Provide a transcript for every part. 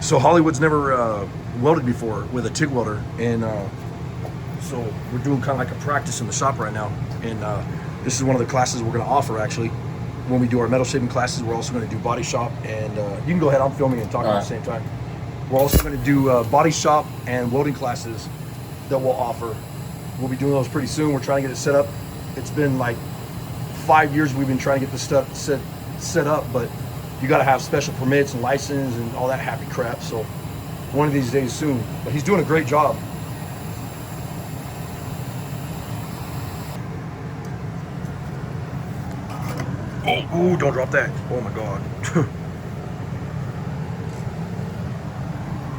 So Hollywood's never welded before with a TIG welder, and so we're doing kind of like a practice in the shop right now. And this is one of the classes we're going to offer actually. When we do our metal shaping classes, we're also going to do body shop, and you can go ahead. I'm filming and talking at the same time. We're also going to do body shop and welding classes that we'll offer. We'll be doing those pretty soon. We're trying to get it set up. It's been like 5 years we've been trying to get this stuff set up, but you got to have special permits and license and all that happy crap. So one of these days soon. But he's doing a great job. Oh, don't drop that. Oh my God.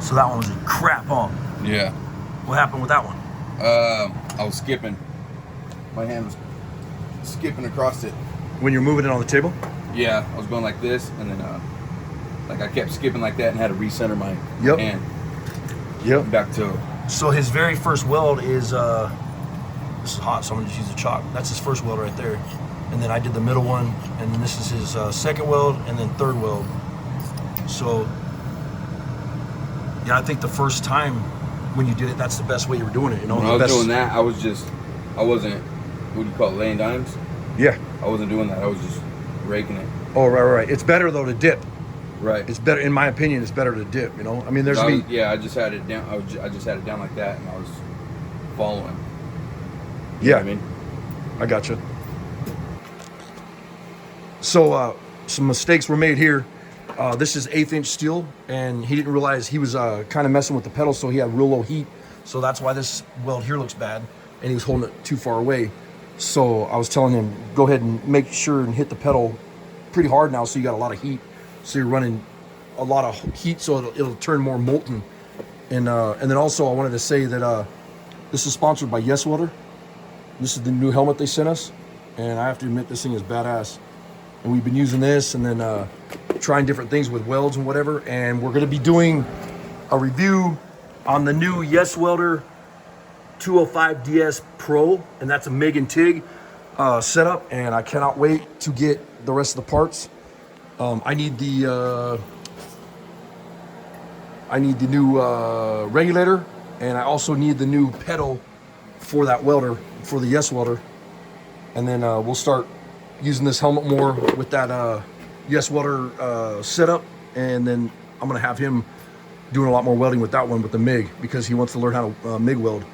So that one was a crap, huh? Yeah. What happened with that one? I was skipping. My hand was skipping across it. When you're moving it on the table? Yeah, I was going like this, and then like I kept skipping like that and had to recenter my hand. Yep. Back to. So his very first weld is this is hot, so I'm gonna just use a chalk. That's his first weld right there. And then I did the middle one, and then this is his second weld, and then third weld. So yeah, I think the first time when you did it, that's the best way you were doing it. You know, When I was doing that, I wasn't, what do you call it, laying dimes? Yeah. I wasn't doing that. I was just raking it. Oh, right. It's better though to dip. Right. It's better, in my opinion. It's better to dip. You know, I mean, there's I just had it down. I just had it down like that, and I was following. You Yeah. know what I mean, I gotcha. So some mistakes were made here. This is 1/8 inch steel, and he didn't realize he was kind of messing with the pedal, so he had real low heat. So that's why this weld here looks bad, and he was holding it too far away. So I was telling him, go ahead and make sure and hit the pedal pretty hard now, so you got a lot of heat. So you're running a lot of heat, so it'll turn more molten. And then also I wanted to say that this is sponsored by Yes Welder. This is the new helmet they sent us, and I have to admit this thing is badass. And we've been using this, and then trying different things with welds and whatever. And we're gonna be doing a review on the new Yes Welder 205 DS Pro, and that's a MIG and TIG setup. And I cannot wait to get the rest of the parts. I need the new regulator, and I also need the new pedal for that welder, for the Yes Welder. And then we'll start using this helmet more with that Yes Welder setup, and then I'm gonna have him doing a lot more welding with that one with the MIG, because he wants to learn how to MIG weld.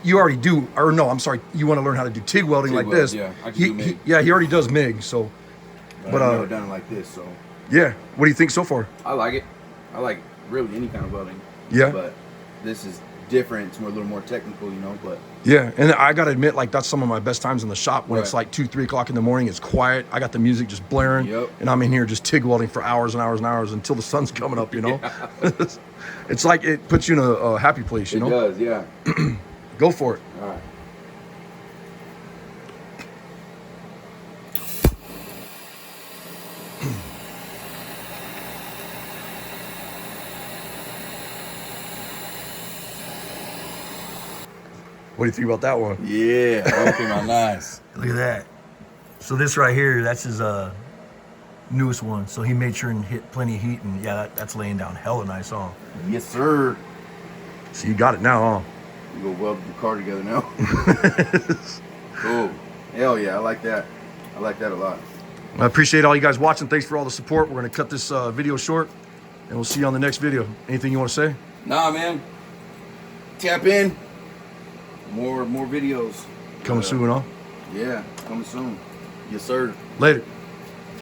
You already do, or no, I'm sorry, you want to learn how to do TIG welding like this. Yeah, I can do MIG. He already does MIG, so. But I've never done it like this, so. Yeah, what do you think so far? I like it. I like really any kind of welding. Yeah. But this is different. It's more, a little more technical, you know. But yeah, and I gotta admit, like, that's some of my best times in the shop, when it's Right. like 2, 3 o'clock in the morning. It's quiet. I got the music just blaring, and I'm in here just TIG welding for hours and hours and hours until the sun's coming up. You know, it's like it puts you in a happy place. You know, it does. Yeah. Go for it. All right. What do you think about that one? Yeah, that came out nice. Look at that. So this right here, that's his newest one. So he made sure and hit plenty of heat, and yeah, that's laying down hella nice, huh? Yes, sir. So you got it now, We go weld the car together now. Cool. Hell yeah, I like that. I like that a lot. I appreciate all you guys watching. Thanks for all the support. We're gonna cut this video short, and we'll see you on the next video. Anything you want to say? Nah, man. Tap in. More videos. Coming soon, huh? Yeah, coming soon. Yes, sir. Later.